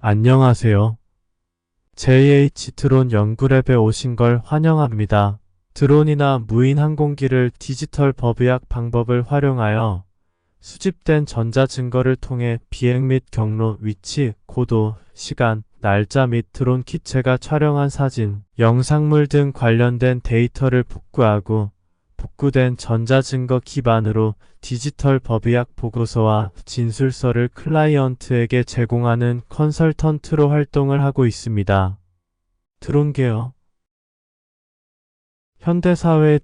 안녕하세요. JH 드론 연구랩에 오신 걸 환영합니다. 드론이나 무인 항공기를 디지털 법의학 방법을 활용하여 수집된 전자 증거를 통해 비행 및 경로, 위치, 고도, 시간, 날짜 및 드론 기체가 촬영한 사진, 영상물 등 관련된 데이터를 복구하고 복구된 전자증거 기반으로 디지털 법의학 보고서와 진술서를 클라이언트에게 제공하는 컨설턴트로 활동을 하고 있습니다. 드론계요. 현대사회의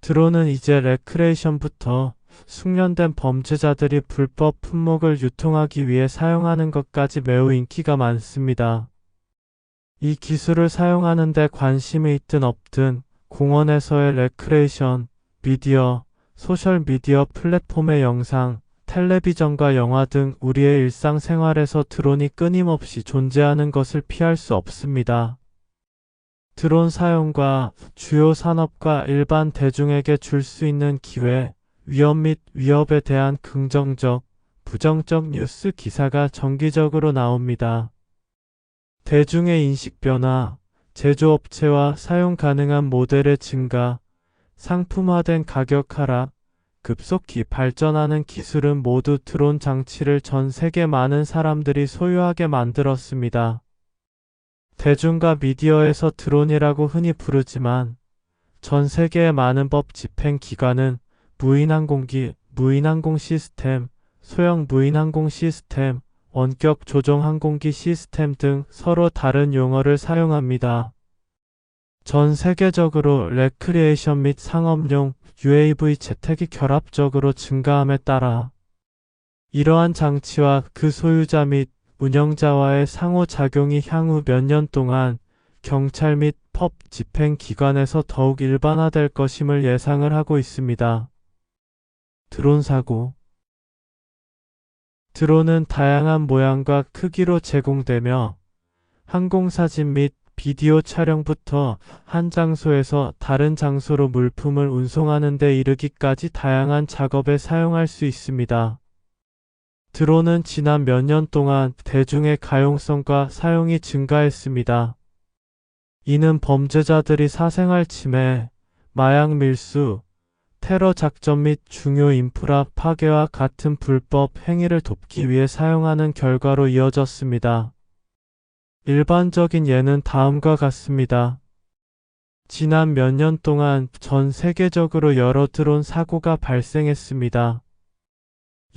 드론은 이제 레크레이션부터 숙련된 범죄자들이 불법 품목을 유통하기 위해 사용하는 것까지 매우 인기가 많습니다. 이 기술을 사용하는 데 관심이 있든 없든 공원에서의 레크레이션, 미디어, 소셜미디어 플랫폼의 영상, 텔레비전과 영화 등 우리의 일상생활에서 드론이 끊임없이 존재하는 것을 피할 수 없습니다. 드론 사용과 주요 산업과 일반 대중에게 줄 수 있는 기회, 위험 및 위협에 대한 긍정적, 부정적 뉴스 기사가 정기적으로 나옵니다. 대중의 인식 변화, 제조업체와 사용 가능한 모델의 증가, 상품화된 가격 하락, 급속히 발전하는 기술은 모두 드론 장치를 전 세계 많은 사람들이 소유하게 만들었습니다. 대중과 미디어에서 드론이라고 흔히 부르지만 전 세계의 많은 법 집행 기관은 무인항공기, 무인항공 시스템, 소형 무인항공 시스템, 원격 조종 항공기 시스템 등 서로 다른 용어를 사용합니다. 전 세계적으로 레크리에이션 및 상업용 UAV 재택이 결합적으로 증가함에 따라 이러한 장치와 그 소유자 및 운영자와의 상호작용이 향후 몇 년 동안 경찰 및 법 집행기관에서 더욱 일반화될 것임을 예상을 하고 있습니다. 드론 사고 드론은 다양한 모양과 크기로 제공되며 항공사진 및 비디오 촬영부터 한 장소에서 다른 장소로 물품을 운송하는 데 이르기까지 다양한 작업에 사용할 수 있습니다. 드론은 지난 몇 년 동안 대중의 가용성과 사용이 증가했습니다. 이는 범죄자들이 사생활 침해, 마약 밀수, 테러 작전 및 중요 인프라 파괴와 같은 불법 행위를 돕기 위해 사용하는 결과로 이어졌습니다. 일반적인 예는 다음과 같습니다. 지난 몇 년 동안 전 세계적으로 여러 드론 사고가 발생했습니다.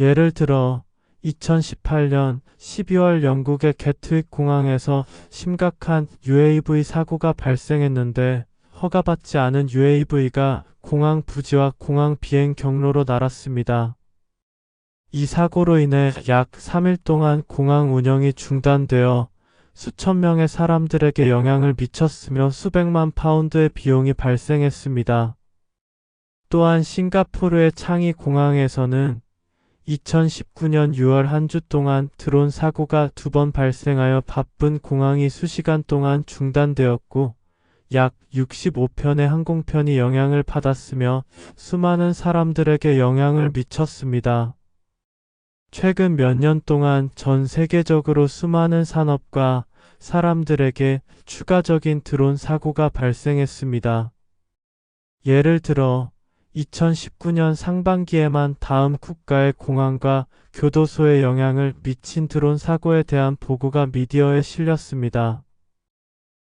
예를 들어 2018년 12월 영국의 게트윅 공항에서 심각한 UAV 사고가 발생했는데 허가받지 않은 UAV가 공항 부지와 공항 비행 경로로 날았습니다. 이 사고로 인해 약 3일 동안 공항 운영이 중단되어 수천 명의 사람들에게 영향을 미쳤으며 수백만 파운드의 비용이 발생했습니다. 또한 싱가포르의 창이 공항에서는 2019년 6월 한 주 동안 드론 사고가 2번 발생하여 바쁜 공항이 수시간 동안 중단되었고 약 65편의 항공편이 영향을 받았으며 수많은 사람들에게 영향을 미쳤습니다. 최근 몇 년 동안 전 세계적으로 수많은 산업과 사람들에게 추가적인 드론 사고가 발생했습니다. 예를 들어 2019년 상반기에만 다음 국가의 공항과 교도소에 영향을 미친 드론 사고에 대한 보고가 미디어에 실렸습니다.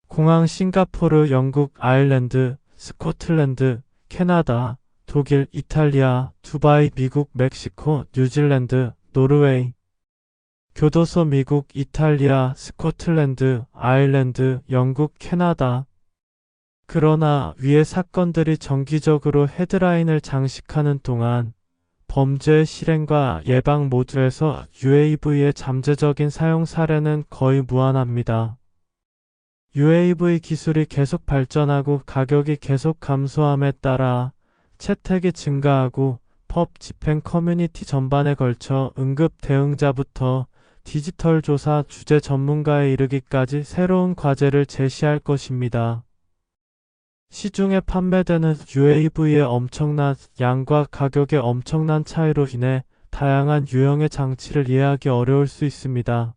공항 싱가포르, 영국, 아일랜드, 스코틀랜드, 캐나다, 독일, 이탈리아, 두바이, 미국, 멕시코, 뉴질랜드, 노르웨이. 교도소 미국, 이탈리아, 스코틀랜드, 아일랜드, 영국, 캐나다. 그러나 위의 사건들이 정기적으로 헤드라인을 장식하는 동안 범죄의 실행과 예방 모두에서 UAV의 잠재적인 사용 사례는 거의 무한합니다. UAV 기술이 계속 발전하고 가격이 계속 감소함에 따라 채택이 증가하고 법 집행 커뮤니티 전반에 걸쳐 응급 대응자부터 디지털 조사 주재 전문가에 이르기까지 새로운 과제를 제시할 것입니다. 시중에 판매되는 UAV의 엄청난 양과 가격의 엄청난 차이로 인해 다양한 유형의 장치를 이해하기 어려울 수 있습니다.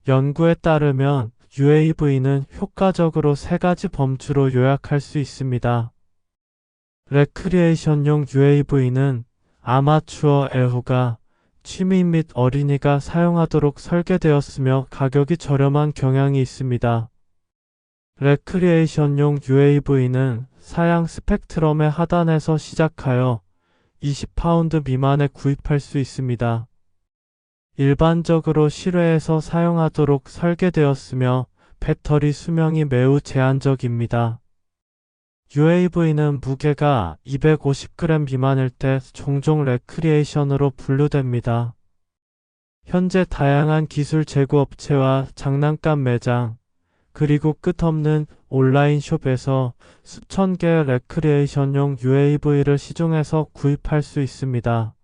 연구에 따르면 UAV는 효과적으로 세 가지 범주로 요약할 수 있습니다. 레크리에이션용 UAV는 아마추어 애호가, 취미 및 어린이가 사용하도록 설계되었으며 가격이 저렴한 경향이 있습니다. 레크리에이션용 UAV는 사양 스펙트럼의 하단에서 시작하여 20파운드 미만에 구입할 수 있습니다. 일반적으로 실외에서 사용하도록 설계되었으며 배터리 수명이 매우 제한적입니다. UAV는 무게가 250g 미만일 때 종종 레크리에이션으로 분류됩니다. 현재 다양한 기술 제조업체와 장난감 매장, 그리고 끝없는 온라인 숍에서 수천 개의 레크리에이션용 UAV를 시중에서 구입할 수 있습니다.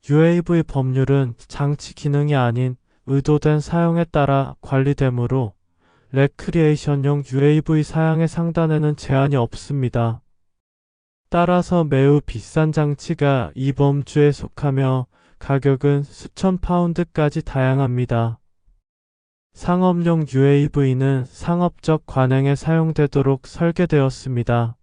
UAV 법률은 장치 기능이 아닌 의도된 사용에 따라 관리되므로 레크리에이션용 UAV 사양의 상단에는 제한이 없습니다. 따라서 매우 비싼 장치가 이 범주에 속하며 가격은 수천 파운드까지 다양합니다. 상업용 UAV는 상업적 관행에 사용되도록 설계되었습니다.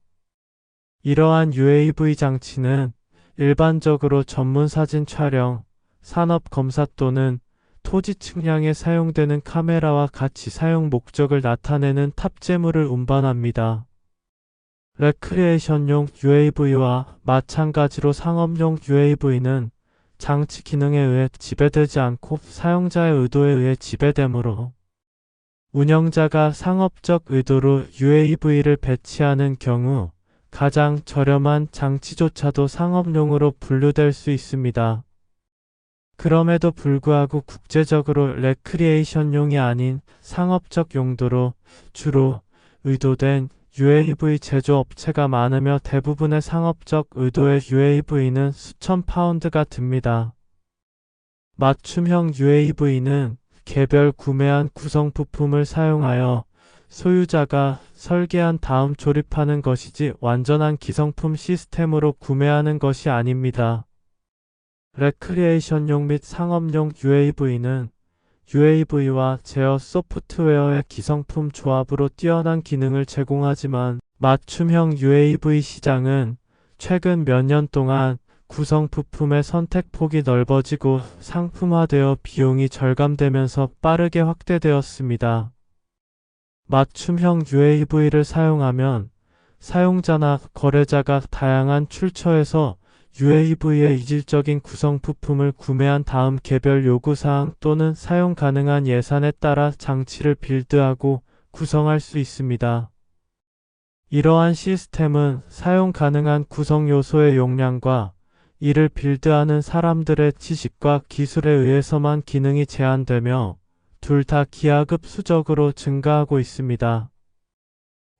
이러한 UAV 장치는 일반적으로 전문 사진 촬영, 산업 검사 또는 토지 측량에 사용되는 카메라와 같이 사용 목적을 나타내는 탑재물을 운반합니다. 레크리에이션용 UAV와 마찬가지로 상업용 UAV는 장치 기능에 의해 지배되지 않고 사용자의 의도에 의해 지배되므로 운영자가 상업적 의도로 UAV를 배치하는 경우 가장 저렴한 장치조차도 상업용으로 분류될 수 있습니다. 그럼에도 불구하고 국제적으로 레크리에이션용이 아닌 상업적 용도로 주로 의도된 UAV 제조업체가 많으며 대부분의 상업적 의도의 UAV는 수천 파운드가 듭니다. 맞춤형 UAV는 개별 구매한 구성 부품을 사용하여 소유자가 설계한 다음 조립하는 것이지 완전한 기성품 시스템으로 구매하는 것이 아닙니다. 레크리에이션용 및 상업용 UAV는 UAV와 제어 소프트웨어의 기성품 조합으로 뛰어난 기능을 제공하지만 맞춤형 UAV 시장은 최근 몇 년 동안 구성 부품의 선택폭이 넓어지고 상품화되어 비용이 절감되면서 빠르게 확대되었습니다. 맞춤형 UAV를 사용하면 사용자나 거래자가 다양한 출처에서 UAV의 이질적인 구성 부품을 구매한 다음 개별 요구사항 또는 사용 가능한 예산에 따라 장치를 빌드하고 구성할 수 있습니다. 이러한 시스템은 사용 가능한 구성 요소의 용량과 이를 빌드하는 사람들의 지식과 기술에 의해서만 기능이 제한되며 둘 다 기하급수적으로 증가하고 있습니다.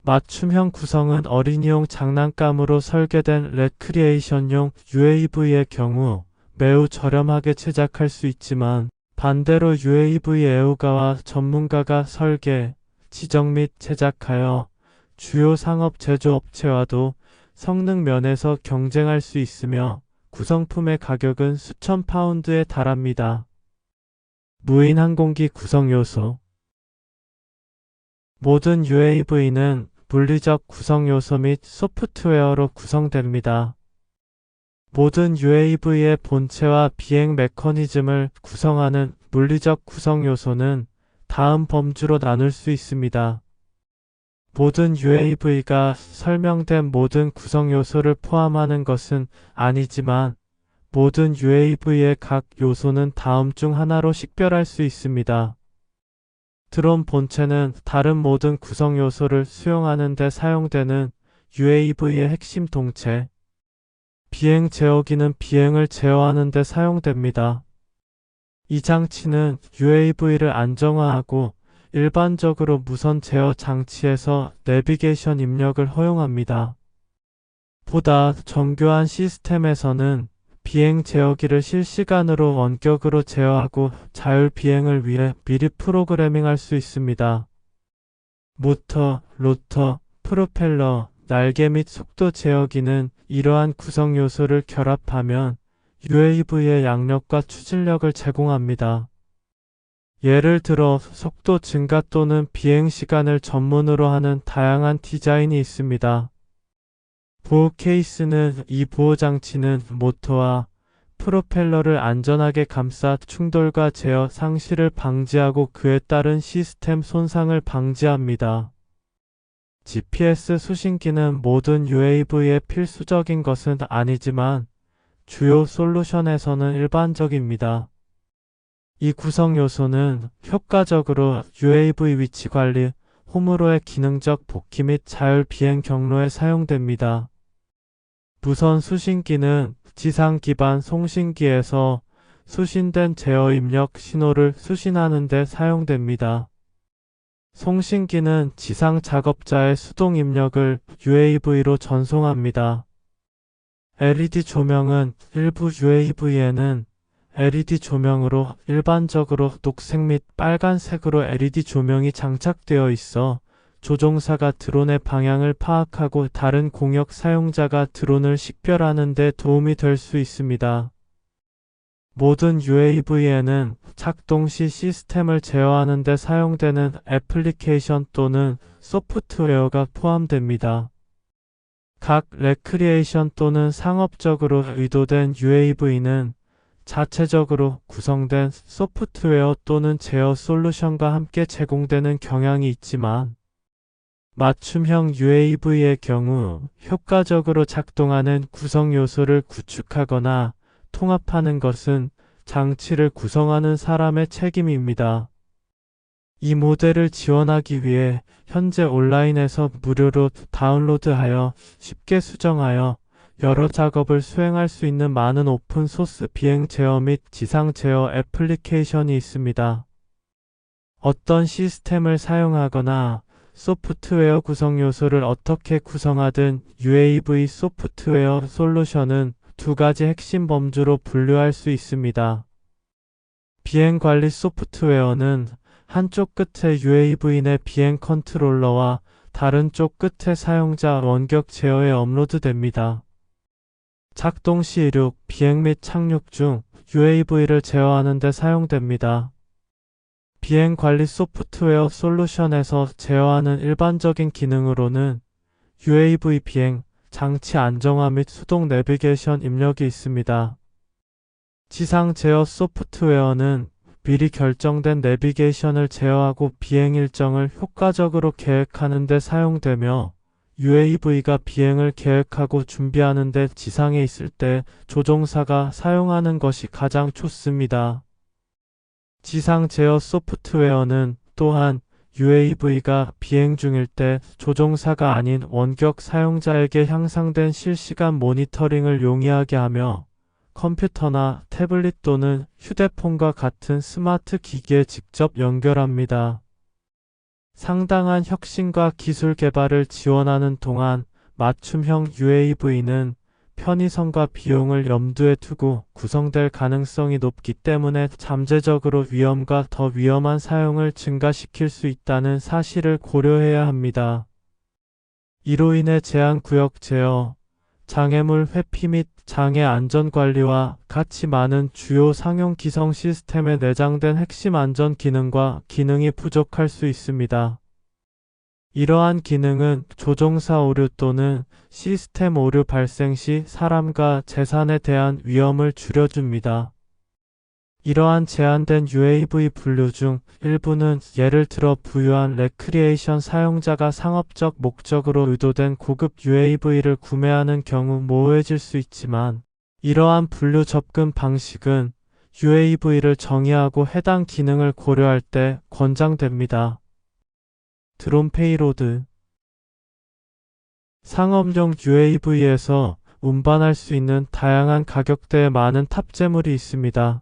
맞춤형 구성은 어린이용 장난감으로 설계된 레크리에이션용 UAV의 경우 매우 저렴하게 제작할 수 있지만 반대로 UAV 애호가와 전문가가 설계, 지정 및 제작하여 주요 상업 제조업체와도 성능 면에서 경쟁할 수 있으며 구성품의 가격은 수천 파운드에 달합니다. 무인 항공기 구성 요소 모든 UAV는 물리적 구성 요소 및 소프트웨어로 구성됩니다. 모든 UAV의 본체와 비행 메커니즘을 구성하는 물리적 구성 요소는 다음 범주로 나눌 수 있습니다. 모든 UAV가 설명된 모든 구성 요소를 포함하는 것은 아니지만 모든 UAV의 각 요소는 다음 중 하나로 식별할 수 있습니다. 드론 본체는 다른 모든 구성 요소를 수용하는 데 사용되는 UAV의 핵심 동체. 비행 제어기는 비행을 제어하는 데 사용됩니다. 이 장치는 UAV를 안정화하고 일반적으로 무선 제어 장치에서 내비게이션 입력을 허용합니다. 보다 정교한 시스템에서는 비행 제어기를 실시간으로 원격으로 제어하고 자율 비행을 위해 미리 프로그래밍할 수 있습니다. 모터, 로터, 프로펠러, 날개 및 속도 제어기는 이러한 구성 요소를 결합하면 UAV의 양력과 추진력을 제공합니다. 예를 들어 속도 증가 또는 비행 시간을 전문으로 하는 다양한 디자인이 있습니다. 보호 케이스는 이 보호 장치는 모터와 프로펠러를 안전하게 감싸 충돌과 제어 상실을 방지하고 그에 따른 시스템 손상을 방지합니다. GPS 수신기는 모든 UAV에 필수적인 것은 아니지만 주요 솔루션에서는 일반적입니다. 이 구성 요소는 효과적으로 UAV 위치 관리, 홈으로의 기능적 복귀 및 자율 비행 경로에 사용됩니다. 무선 수신기는 지상 기반 송신기에서 수신된 제어 입력 신호를 수신하는 데 사용됩니다. 송신기는 지상 작업자의 수동 입력을 UAV로 전송합니다. LED 조명은 일부 UAV에는 LED 조명으로 일반적으로 녹색 및 빨간색으로 LED 조명이 장착되어 있어 조종사가 드론의 방향을 파악하고 다른 공역 사용자가 드론을 식별하는 데 도움이 될 수 있습니다. 모든 UAV에는 작동 시 시스템을 제어하는 데 사용되는 애플리케이션 또는 소프트웨어가 포함됩니다. 각 레크리에이션 또는 상업적으로 의도된 UAV는 자체적으로 구성된 소프트웨어 또는 제어 솔루션과 함께 제공되는 경향이 있지만 맞춤형 UAV의 경우 효과적으로 작동하는 구성 요소를 구축하거나 통합하는 것은 장치를 구성하는 사람의 책임입니다. 이 모델을 지원하기 위해 현재 온라인에서 무료로 다운로드하여 쉽게 수정하여 여러 작업을 수행할 수 있는 많은 오픈소스 비행 제어 및 지상 제어 애플리케이션이 있습니다. 어떤 시스템을 사용하거나 소프트웨어 구성 요소를 어떻게 구성하든 UAV 소프트웨어 솔루션은 두 가지 핵심 범주로 분류할 수 있습니다. 비행 관리 소프트웨어는 한쪽 끝에 UAV 내 비행 컨트롤러와 다른 쪽 끝에 사용자 원격 제어에 업로드됩니다. 작동 시 이륙, 비행 및 착륙 중 UAV를 제어하는 데 사용됩니다. 비행 관리 소프트웨어 솔루션에서 제어하는 일반적인 기능으로는 UAV 비행, 장치 안정화 및 수동 내비게이션 입력이 있습니다. 지상 제어 소프트웨어는 미리 결정된 내비게이션을 제어하고 비행 일정을 효과적으로 계획하는 데 사용되며 UAV가 비행을 계획하고 준비하는 데 지상에 있을 때 조종사가 사용하는 것이 가장 좋습니다. 지상 제어 소프트웨어는 또한 UAV가 비행 중일 때 조종사가 아닌 원격 사용자에게 향상된 실시간 모니터링을 용이하게 하며 컴퓨터나 태블릿 또는 휴대폰과 같은 스마트 기기에 직접 연결합니다. 상당한 혁신과 기술 개발을 지원하는 동안 맞춤형 UAV는 편의성과 비용을 염두에 두고 구성될 가능성이 높기 때문에 잠재적으로 위험과 더 위험한 사용을 증가시킬 수 있다는 사실을 고려해야 합니다. 이로 인해 제한구역 제어, 장애물 회피 및 장애 안전관리와 같이 많은 주요 상용 기성 시스템에 내장된 핵심 안전 기능과 기능이 부족할 수 있습니다. 이러한 기능은 조종사 오류 또는 시스템 오류 발생 시 사람과 재산에 대한 위험을 줄여줍니다. 이러한 제한된 UAV 분류 중 일부는 예를 들어 부유한 레크리에이션 사용자가 상업적 목적으로 의도된 고급 UAV를 구매하는 경우 모호해질 수 있지만 이러한 분류 접근 방식은 UAV를 정의하고 해당 기능을 고려할 때 권장됩니다. 드론 페이로드 상업용 UAV에서 운반할 수 있는 다양한 가격대의 많은 탑재물이 있습니다.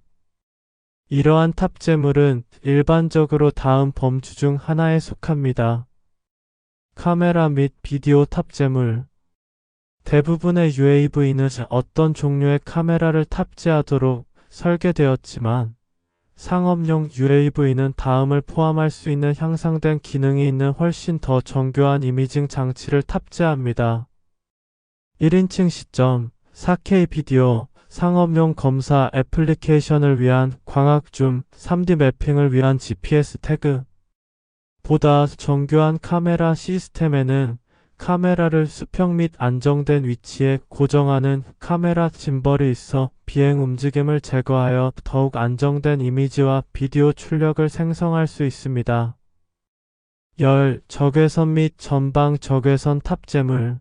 이러한 탑재물은 일반적으로 다음 범주 중 하나에 속합니다. 카메라 및 비디오 탑재물 대부분의 UAV는 어떤 종류의 카메라를 탑재하도록 설계되었지만 상업용 UAV는 다음을 포함할 수 있는 향상된 기능이 있는 훨씬 더 정교한 이미징 장치를 탑재합니다. 1인칭 시점, 4K 비디오, 상업용 검사 애플리케이션을 위한 광학줌, 3D 매핑을 위한 GPS 태그. 보다 정교한 카메라 시스템에는 카메라를 수평 및 안정된 위치에 고정하는 카메라 짐벌이 있어 비행 움직임을 제거하여 더욱 안정된 이미지와 비디오 출력을 생성할 수 있습니다. 열, 적외선 및 전방 적외선 탑재물.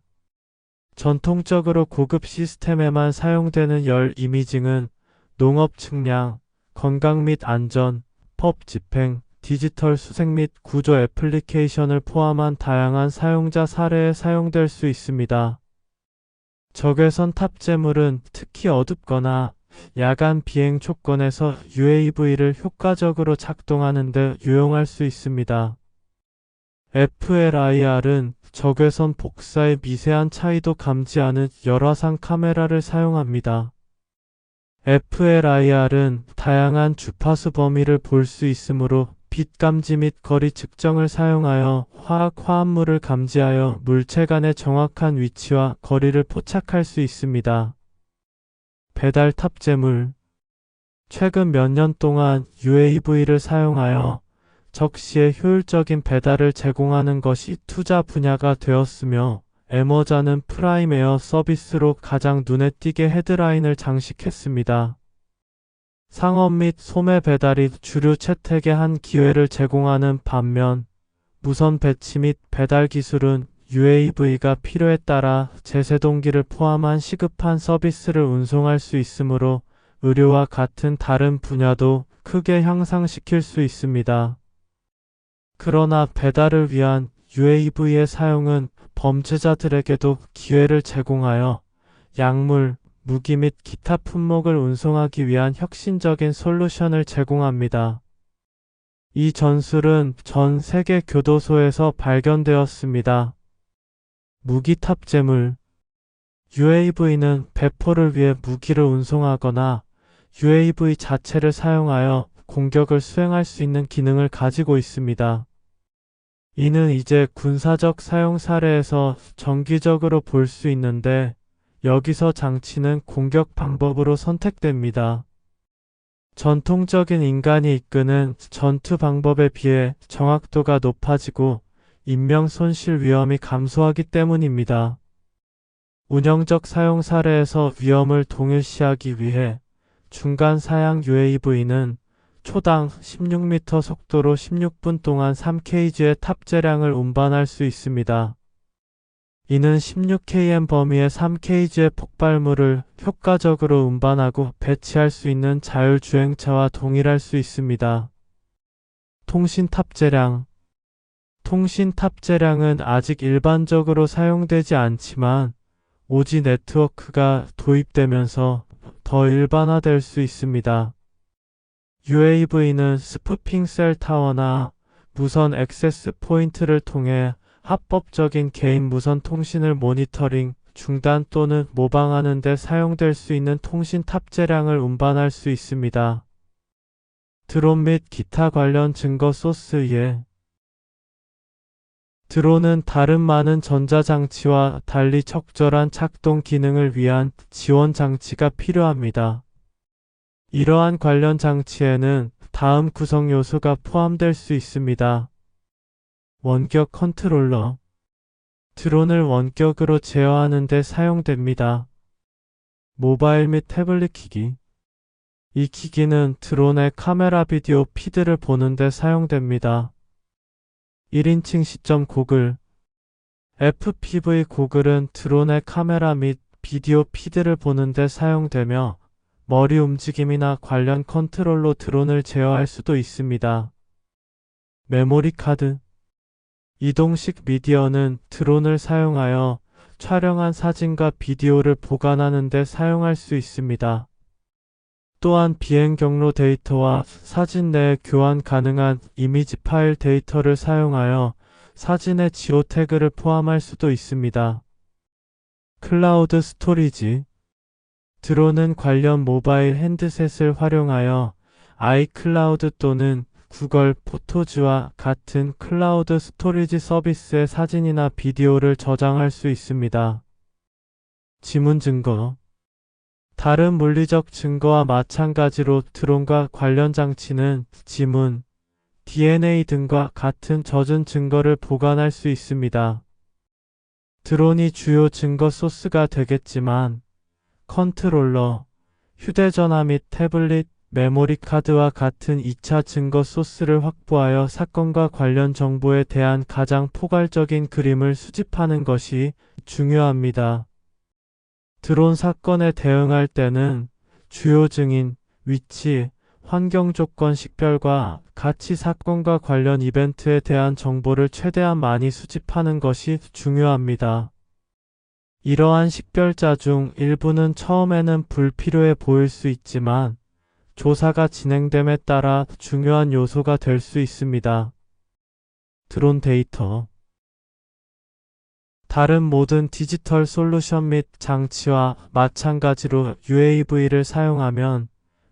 전통적으로 고급 시스템에만 사용되는 열 이미징은 농업 측량, 건강 및 안전, 법 집행, 디지털 수색 및 구조 애플리케이션을 포함한 다양한 사용자 사례에 사용될 수 있습니다. 적외선 탑재물은 특히 어둡거나 야간 비행 조건에서 UAV를 효과적으로 작동하는 데 유용할 수 있습니다. FLIR은 적외선 복사의 미세한 차이도 감지하는 열화상 카메라를 사용합니다. FLIR은 다양한 주파수 범위를 볼 수 있으므로 빛 감지 및 거리 측정을 사용하여 화합물을 감지하여 물체 간의 정확한 위치와 거리를 포착할 수 있습니다. 배달 탑재물. 최근 몇 년 동안 UAV를 사용하여 적시에 효율적인 배달을 제공하는 것이 투자 분야가 되었으며 애머자는 프라임 에어 서비스로 가장 눈에 띄게 헤드라인을 장식했습니다. 상업 및 소매 배달이 주류 채택의 한 기회를 제공하는 반면 무선 배치 및 배달 기술은 UAV가 필요에 따라 제세동기를 포함한 시급한 서비스를 운송할 수 있으므로 의료와 같은 다른 분야도 크게 향상시킬 수 있습니다. 그러나 배달을 위한 UAV의 사용은 범죄자들에게도 기회를 제공하여 약물, 무기 및 기타 품목을 운송하기 위한 혁신적인 솔루션을 제공합니다. 이 전술은 전 세계 교도소에서 발견되었습니다. 무기 탑재물. UAV는 배포를 위해 무기를 운송하거나 UAV 자체를 사용하여 공격을 수행할 수 있는 기능을 가지고 있습니다. 이는 이제 군사적 사용 사례에서 정기적으로 볼 수 있는데 여기서 장치는 공격 방법으로 선택됩니다. 전통적인 인간이 이끄는 전투 방법에 비해 정확도가 높아지고 인명 손실 위험이 감소하기 때문입니다. 운영적 사용 사례에서 위험을 동일시하기 위해 중간 사양 UAV는 초당 16m 속도로 16분 동안 3kg의 탑재량을 운반할 수 있습니다. 이는 16km 범위의 3kg의 폭발물을 효과적으로 운반하고 배치할 수 있는 자율주행차와 동일할 수 있습니다. 통신 탑재량. 통신 탑재량은 아직 일반적으로 사용되지 않지만 5G 네트워크가 도입되면서 더 일반화될 수 있습니다. UAV는 스푸핑 셀 타워나 무선 액세스 포인트를 통해 합법적인 개인 무선 통신을 모니터링, 중단 또는 모방하는 데 사용될 수 있는 통신 탑재량을 운반할 수 있습니다. 드론 및 기타 관련 증거 소스에 드론은 다른 많은 전자장치와 달리 적절한 작동 기능을 위한 지원 장치가 필요합니다. 이러한 관련 장치에는 다음 구성 요소가 포함될 수 있습니다. 원격 컨트롤러. 드론을 원격으로 제어하는 데 사용됩니다. 모바일 및 태블릿 기기. 이 기기는 드론의 카메라 비디오 피드를 보는 데 사용됩니다. 1인칭 시점 고글. FPV 고글은 드론의 카메라 및 비디오 피드를 보는 데 사용되며 머리 움직임이나 관련 컨트롤로 드론을 제어할 수도 있습니다. 메모리 카드. 이동식 미디어는 드론을 사용하여 촬영한 사진과 비디오를 보관하는 데 사용할 수 있습니다. 또한 비행 경로 데이터와 사진 내에 교환 가능한 이미지 파일 데이터를 사용하여 사진의 지오 태그를 포함할 수도 있습니다. 클라우드 스토리지. 드론은 관련 모바일 핸드셋을 활용하여 아이클라우드 또는 구글 포토즈와 같은 클라우드 스토리지 서비스의 사진이나 비디오를 저장할 수 있습니다. 지문 증거. 다른 물리적 증거와 마찬가지로 드론과 관련 장치는 지문, DNA 등과 같은 젖은 증거를 보관할 수 있습니다. 드론이 주요 증거 소스가 되겠지만 컨트롤러, 휴대전화 및 태블릿, 메모리 카드와 같은 2차 증거 소스를 확보하여 사건과 관련 정보에 대한 가장 포괄적인 그림을 수집하는 것이 중요합니다. 드론 사건에 대응할 때는 주요 증인, 위치, 환경 조건 식별과 같이 사건과 관련 이벤트에 대한 정보를 최대한 많이 수집하는 것이 중요합니다. 이러한 식별자 중 일부는 처음에는 불필요해 보일 수 있지만 조사가 진행됨에 따라 중요한 요소가 될 수 있습니다. 드론 데이터 다른 모든 디지털 솔루션 및 장치와 마찬가지로 UAV를 사용하면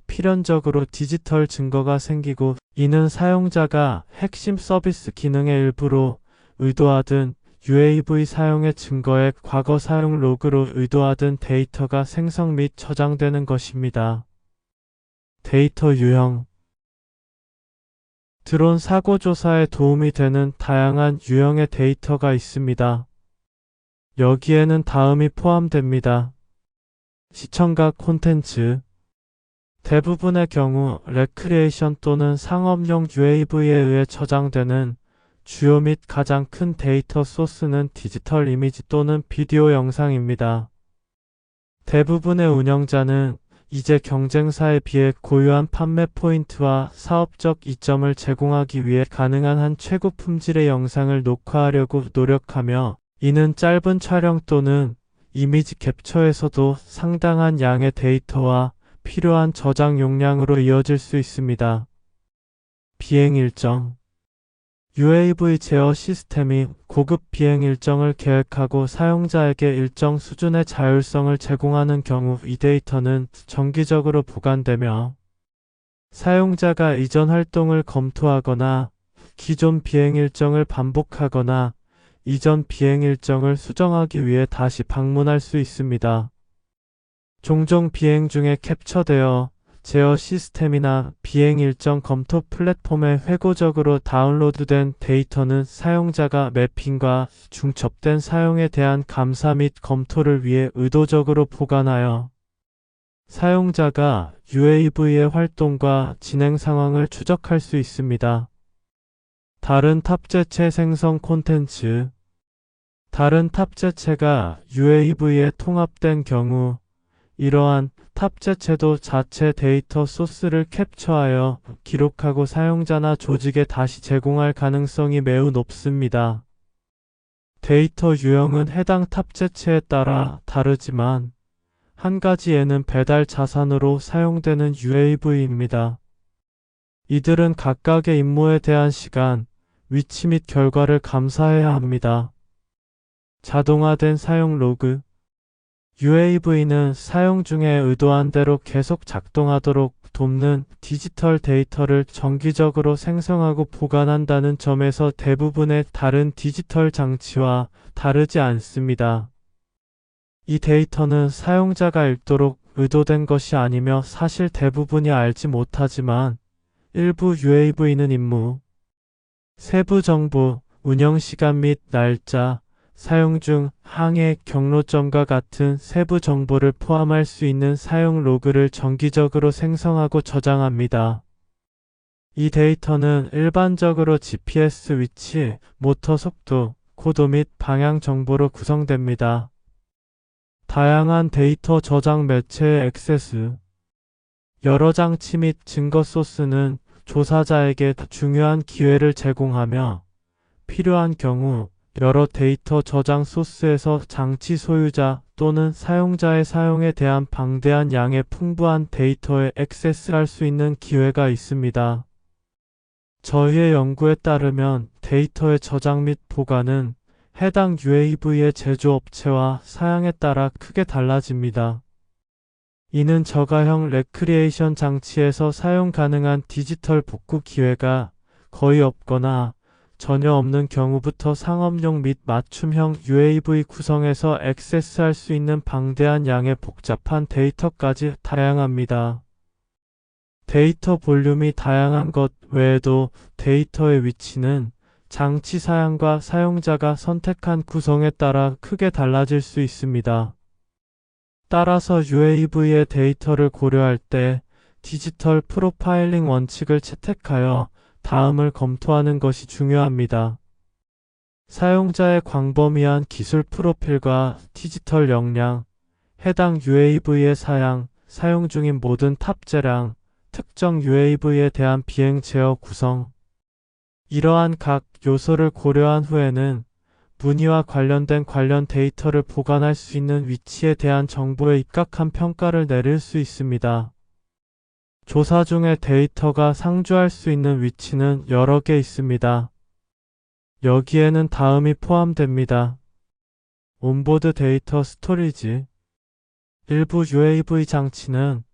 필연적으로 디지털 증거가 생기고 이는 사용자가 핵심 서비스 기능의 일부로 의도하든 UAV 사용의 증거의 과거 사용 로그로 의도하든 데이터가 생성 및 저장되는 것입니다. 데이터 유형 드론 사고 조사에 도움이 되는 다양한 유형의 데이터가 있습니다. 여기에는 다음이 포함됩니다. 시청각 콘텐츠 대부분의 경우 레크리에이션 또는 상업용 UAV에 의해 저장되는 주요 및 가장 큰 데이터 소스는 디지털 이미지 또는 비디오 영상입니다. 대부분의 운영자는 이제 경쟁사에 비해 고유한 판매 포인트와 사업적 이점을 제공하기 위해 가능한 한 최고 품질의 영상을 녹화하려고 노력하며 이는 짧은 촬영 또는 이미지 캡처에서도 상당한 양의 데이터와 필요한 저장 용량으로 이어질 수 있습니다. 비행 일정 UAV 제어 시스템이 고급 비행 일정을 계획하고 사용자에게 일정 수준의 자율성을 제공하는 경우 이 데이터는 정기적으로 보관되며 사용자가 이전 활동을 검토하거나 기존 비행 일정을 반복하거나 이전 비행 일정을 수정하기 위해 다시 방문할 수 있습니다. 종종 비행 중에 캡처되어 제어 시스템이나 비행 일정 검토 플랫폼에 회고적으로 다운로드된 데이터는 사용자가 매핑과 중첩된 사용에 대한 감사 및 검토를 위해 의도적으로 보관하여 사용자가 UAV의 활동과 진행 상황을 추적할 수 있습니다. 다른 탑재체 생성 콘텐츠 다른 탑재체가 UAV에 통합된 경우 이러한 탑재체도 자체 데이터 소스를 캡처하여 기록하고 사용자나 조직에 다시 제공할 가능성이 매우 높습니다. 데이터 유형은 해당 탑재체에 따라 다르지만 한 가지에는 배달 자산으로 사용되는 UAV입니다. 이들은 각각의 임무에 대한 시간, 위치 및 결과를 감사해야 합니다. 자동화된 사용 로그 UAV는 사용 중에 의도한 대로 계속 작동하도록 돕는 디지털 데이터를 정기적으로 생성하고 보관한다는 점에서 대부분의 다른 디지털 장치와 다르지 않습니다. 이 데이터는 사용자가 읽도록 의도된 것이 아니며 사실 대부분이 알지 못하지만 일부 UAV는 임무, 세부 정보, 운영 시간 및 날짜, 사용 중 항해 경로점과 같은 세부 정보를 포함할 수 있는 사용 로그를 정기적으로 생성하고 저장합니다. 이 데이터는 일반적으로 GPS 위치, 모터 속도, 고도 및 방향 정보로 구성됩니다. 다양한 데이터 저장 매체의 액세스 여러 장치 및 증거 소스는 조사자에게 중요한 기회를 제공하며 필요한 경우 여러 데이터 저장 소스에서 장치 소유자 또는 사용자의 사용에 대한 방대한 양의 풍부한 데이터에 액세스할 수 있는 기회가 있습니다. 저희의 연구에 따르면 데이터의 저장 및 보관은 해당 UAV의 제조업체와 사양에 따라 크게 달라집니다. 이는 저가형 레크리에이션 장치에서 사용 가능한 디지털 복구 기회가 거의 없거나 전혀 없는 경우부터 상업용 및 맞춤형 UAV 구성에서 액세스할 수 있는 방대한 양의 복잡한 데이터까지 다양합니다. 데이터 볼륨이 다양한 것 외에도 데이터의 위치는 장치 사양과 사용자가 선택한 구성에 따라 크게 달라질 수 있습니다. 따라서 UAV의 데이터를 고려할 때 디지털 프로파일링 원칙을 채택하여 다음을 검토하는 것이 중요합니다. 사용자의 광범위한 기술 프로필과 디지털 역량, 해당 UAV의 사양, 사용 중인 모든 탑재량, 특정 UAV에 대한 비행 제어 구성. 이러한 각 요소를 고려한 후에는 문의와 관련된 관련 데이터를 보관할 수 있는 위치에 대한 정보에 입각한 평가를 내릴 수 있습니다. 조사 중에 데이터가 상주할 수 있는 위치는 여러 개 있습니다. 여기에는 다음이 포함됩니다. 온보드 데이터 스토리지. 일부 UAV 장치는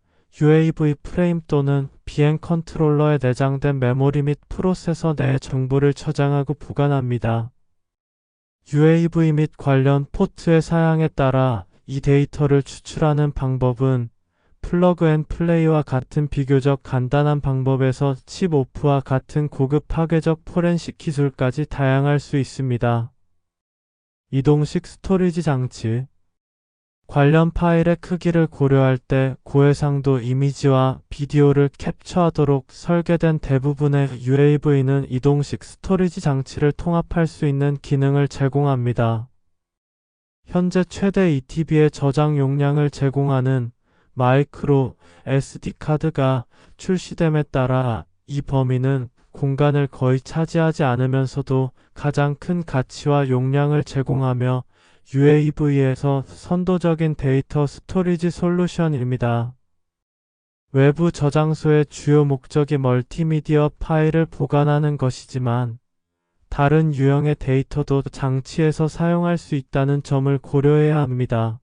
UAV 프레임 또는 비행 컨트롤러에 내장된 메모리 및 프로세서 내 정보를 저장하고 보관합니다. UAV 및 관련 포트의 사양에 따라 이 데이터를 추출하는 방법은 플러그 앤 플레이와 같은 비교적 간단한 방법에서 칩 오프와 같은 고급 파괴적 포렌식 기술까지 다양할 수 있습니다. 이동식 스토리지 장치. 관련 파일의 크기를 고려할 때 고해상도 이미지와 비디오를 캡처하도록 설계된 대부분의 UAV는 이동식 스토리지 장치를 통합할 수 있는 기능을 제공합니다. 현재 최대 2TB의 저장 용량을 제공하는 마이크로 SD카드가 출시됨에 따라 이 범위는 공간을 거의 차지하지 않으면서도 가장 큰 가치와 용량을 제공하며 UAV에서 선도적인 데이터 스토리지 솔루션입니다. 외부 저장소의 주요 목적이 멀티미디어 파일을 보관하는 것이지만 다른 유형의 데이터도 장치에서 사용할 수 있다는 점을 고려해야 합니다.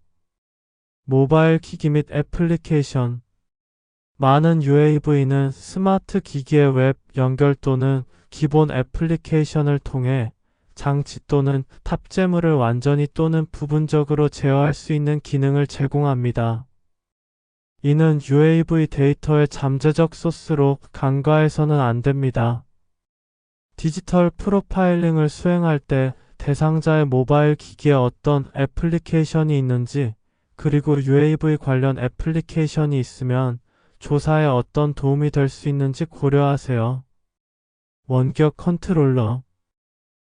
모바일 기기 및 애플리케이션. 많은 UAV는 스마트 기기의 웹 연결 또는 기본 애플리케이션을 통해 장치 또는 탑재물을 완전히 또는 부분적으로 제어할 수 있는 기능을 제공합니다. 이는 UAV 데이터의 잠재적 소스로 간과해서는 안 됩니다. 디지털 프로파일링을 수행할 때 대상자의 모바일 기기에 어떤 애플리케이션이 있는지, 그리고 UAV 관련 애플리케이션이 있으면 조사에 어떤 도움이 될 수 있는지 고려하세요. 원격 컨트롤러.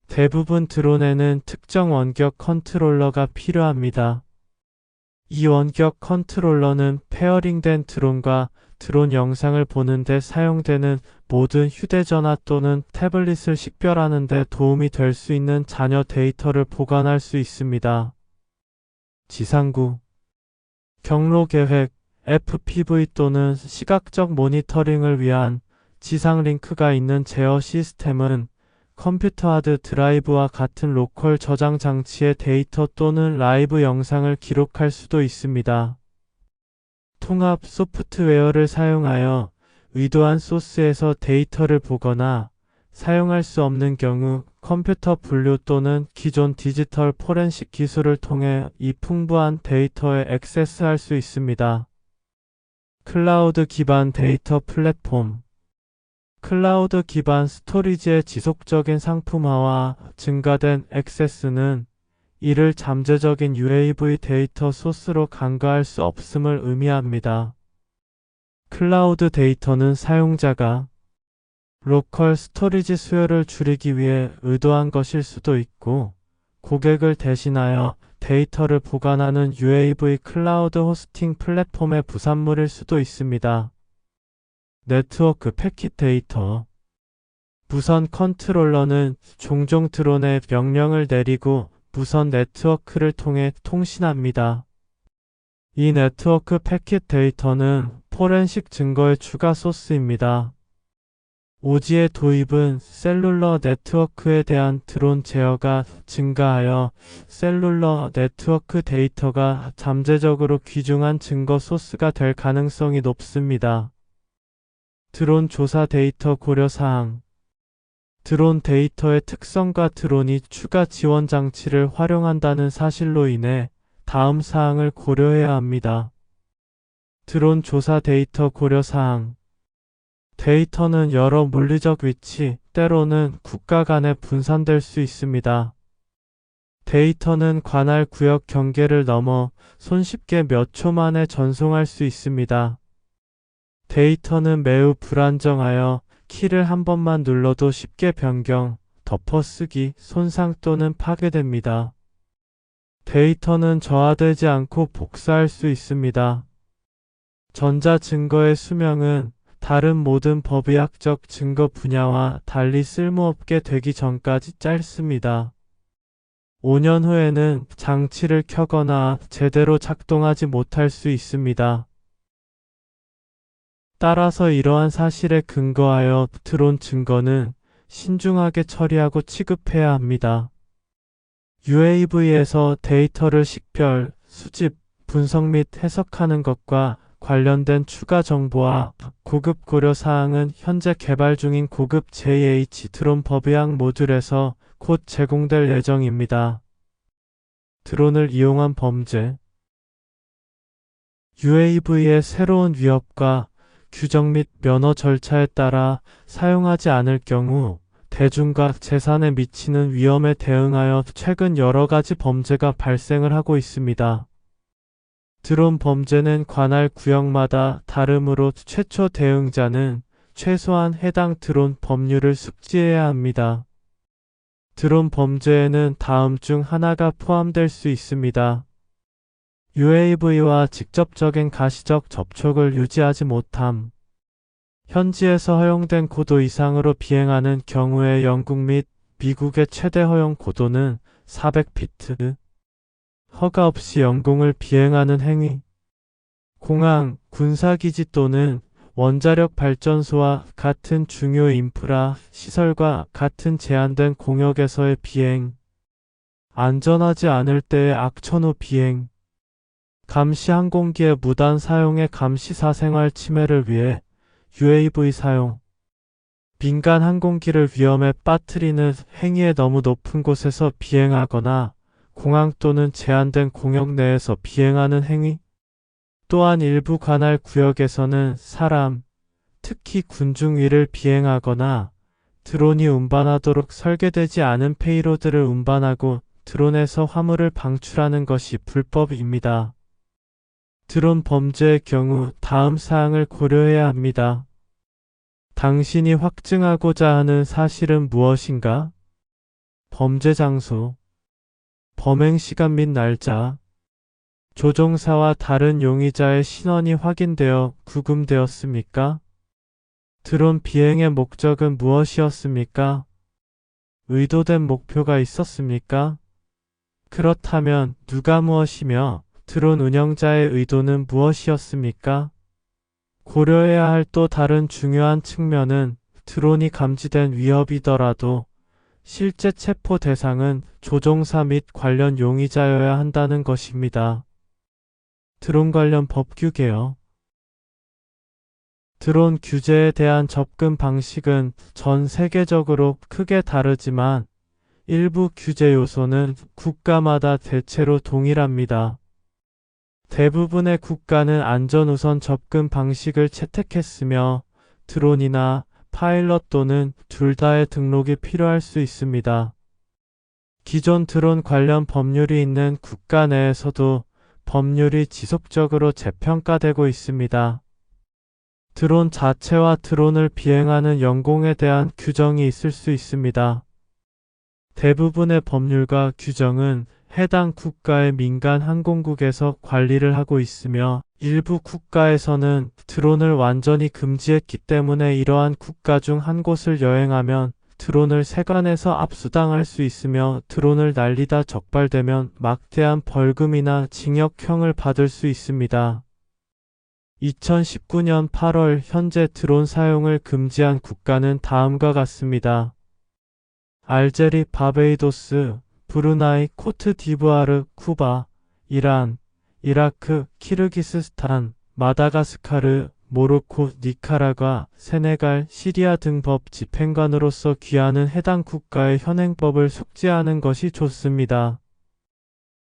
대부분 드론에는 특정 원격 컨트롤러가 필요합니다. 이 원격 컨트롤러는 페어링된 드론과 드론 영상을 보는 데 사용되는 모든 휴대전화 또는 태블릿을 식별하는 데 도움이 될 수 있는 잔여 데이터를 보관할 수 있습니다. 지상구. 경로 계획, FPV 또는 시각적 모니터링을 위한 지상 링크가 있는 제어 시스템은 컴퓨터 하드 드라이브와 같은 로컬 저장 장치의 데이터 또는 라이브 영상을 기록할 수도 있습니다. 통합 소프트웨어를 사용하여 의도한 소스에서 데이터를 보거나 사용할 수 없는 경우 컴퓨터 분류 또는 기존 디지털 포렌식 기술을 통해 이 풍부한 데이터에 액세스할 수 있습니다. 클라우드 기반 데이터 플랫폼. 클라우드 기반 스토리지의 지속적인 상품화와 증가된 액세스는 이를 잠재적인 UAV 데이터 소스로 간과할 수 없음을 의미합니다. 클라우드 데이터는 사용자가 로컬 스토리지 수요를 줄이기 위해 의도한 것일 수도 있고, 고객을 대신하여 데이터를 보관하는 UAV 클라우드 호스팅 플랫폼의 부산물일 수도 있습니다. 네트워크 패킷 데이터. 무선 컨트롤러는 종종 드론에 명령을 내리고 무선 네트워크를 통해 통신합니다. 이 네트워크 패킷 데이터는 포렌식 증거의 추가 소스입니다. 오지의 도입은 셀룰러 네트워크에 대한 드론 제어가 증가하여 셀룰러 네트워크 데이터가 잠재적으로 귀중한 증거 소스가 될 가능성이 높습니다. 드론 조사 데이터 고려사항. 드론 데이터의 특성과 드론이 추가 지원 장치를 활용한다는 사실로 인해 다음 사항을 고려해야 합니다. 드론 조사 데이터 고려 사항. 데이터는 여러 물리적 위치, 때로는 국가 간에 분산될 수 있습니다. 데이터는 관할 구역 경계를 넘어 손쉽게 몇 초 만에 전송할 수 있습니다. 데이터는 매우 불안정하여 키를 한 번만 눌러도 쉽게 변경, 덮어쓰기, 손상 또는 파괴됩니다. 데이터는 저하되지 않고 복사할 수 있습니다. 전자증거의 수명은 다른 모든 법의학적 증거 분야와 달리 쓸모없게 되기 전까지 짧습니다. 5년 후에는 장치를 켜거나 제대로 작동하지 못할 수 있습니다. 따라서 이러한 사실에 근거하여 드론 증거는 신중하게 처리하고 취급해야 합니다. UAV에서 데이터를 식별, 수집, 분석 및 해석하는 것과 관련된 추가 정보와 고급 고려 사항은 현재 개발 중인 고급 JH 드론 법의학 모듈에서 곧 제공될 예정입니다. 드론을 이용한 범죄. UAV의 새로운 위협과 규정 및 면허 절차에 따라 사용하지 않을 경우 대중과 재산에 미치는 위험에 대응하여 최근 여러 가지 범죄가 발생을 하고 있습니다. 드론 범죄는 관할 구역마다 다르므로 최초 대응자는 최소한 해당 드론 법률을 숙지해야 합니다. 드론 범죄에는 다음 중 하나가 포함될 수 있습니다. UAV와 직접적인 가시적 접촉을 유지하지 못함. 현지에서 허용된 고도 이상으로 비행하는 경우에 영국 및 미국의 최대 허용 고도는 400피트. 허가 없이 영공을 비행하는 행위. 공항, 군사기지 또는 원자력 발전소와 같은 중요 인프라, 시설과 같은 제한된 공역에서의 비행. 안전하지 않을 때의 악천후 비행. 감시 항공기의 무단 사용의 감시 사생활 침해를 위해 UAV 사용. 민간 항공기를 위험에 빠뜨리는 행위에 너무 높은 곳에서 비행하거나 공항 또는 제한된 공역 내에서 비행하는 행위. 또한 일부 관할 구역에서는 사람, 특히 군중 위를 비행하거나 드론이 운반하도록 설계되지 않은 페이로드를 운반하고 드론에서 화물을 방출하는 것이 불법입니다. 드론 범죄의 경우 다음 사항을 고려해야 합니다. 당신이 확증하고자 하는 사실은 무엇인가? 범죄 장소, 범행 시간 및 날짜, 조종사와 다른 용의자의 신원이 확인되어 구금되었습니까? 드론 비행의 목적은 무엇이었습니까? 의도된 목표가 있었습니까? 그렇다면 누가 무엇이며 드론 운영자의 의도는 무엇이었습니까? 고려해야 할 또 다른 중요한 측면은 드론이 감지된 위협이더라도 실제 체포 대상은 조종사 및 관련 용의자여야 한다는 것입니다. 드론 관련 법규 개혁. 드론 규제에 대한 접근 방식은 전 세계적으로 크게 다르지만 일부 규제 요소는 국가마다 대체로 동일합니다. 대부분의 국가는 안전 우선 접근 방식을 채택했으며 드론이나 파일럿 또는 둘 다의 등록이 필요할 수 있습니다. 기존 드론 관련 법률이 있는 국가 내에서도 법률이 지속적으로 재평가되고 있습니다. 드론 자체와 드론을 비행하는 영공에 대한 규정이 있을 수 있습니다. 대부분의 법률과 규정은 해당 국가의 민간 항공국에서 관리를 하고 있으며 일부 국가에서는 드론을 완전히 금지했기 때문에 이러한 국가 중 한 곳을 여행하면 드론을 세관에서 압수당할 수 있으며 드론을 날리다 적발되면 막대한 벌금이나 징역형을 받을 수 있습니다. 2019년 8월 현재 드론 사용을 금지한 국가는 다음과 같습니다. 알제리, 바베이도스, 브루나이, 코트디부아르, 쿠바, 이란, 이라크, 키르기스스탄, 마다가스카르, 모로코, 니카라과, 세네갈, 시리아 등 법 집행관으로서 귀하는 해당 국가의 현행법을 숙지하는 것이 좋습니다.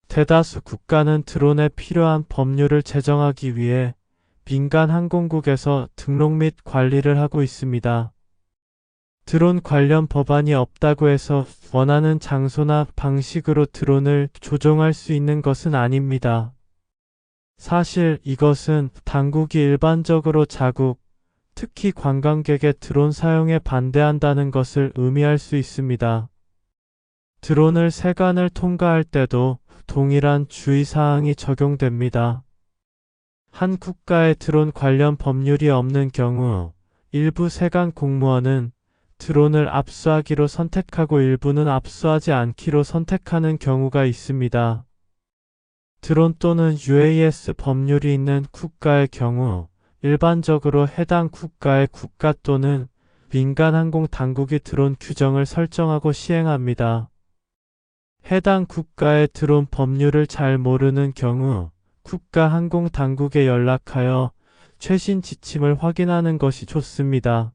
대다수 국가는 드론에 필요한 법률을 제정하기 위해 민간 항공국에서 등록 및 관리를 하고 있습니다. 드론 관련 법안이 없다고 해서 원하는 장소나 방식으로 드론을 조종할 수 있는 것은 아닙니다. 사실 이것은 당국이 일반적으로 자국, 특히 관광객의 드론 사용에 반대한다는 것을 의미할 수 있습니다. 드론을 세관을 통과할 때도 동일한 주의사항이 적용됩니다. 한 국가에 드론 관련 법률이 없는 경우 일부 세관 공무원은 드론을 압수하기로 선택하고 일부는 압수하지 않기로 선택하는 경우가 있습니다. 드론 또는 UAS 법률이 있는 국가의 경우 일반적으로 해당 국가의 국가 또는 민간 항공 당국이 드론 규정을 설정하고 시행합니다. 해당 국가의 드론 법률을 잘 모르는 경우 국가 항공 당국에 연락하여 최신 지침을 확인하는 것이 좋습니다.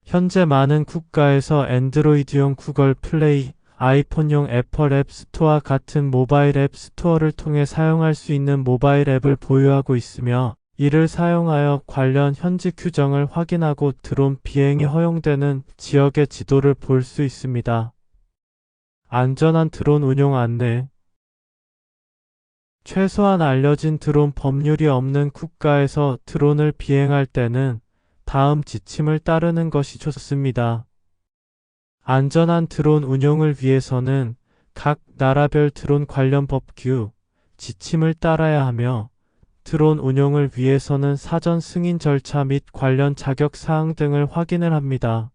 현재 많은 국가에서 엔드로이드용 구글 플레이, 아이폰용 애플 앱 스토어와 같은 모바일 앱 스토어를 통해 사용할 수 있는 모바일 앱을 보유하고 있으며 이를 사용하여 관련 현지 규정을 확인하고 드론 비행이 허용되는 지역의 지도를 볼 수 있습니다. 안전한 드론 운용 안내. 최소한 알려진 드론 법률이 없는 국가에서 드론을 비행할 때는 다음 지침을 따르는 것이 좋습니다. 안전한 드론 운용을 위해서는 각 나라별 드론 관련 법규, 지침을 따라야 하며 드론 운용을 위해서는 사전 승인 절차 및 관련 자격 사항 등을 확인을 합니다.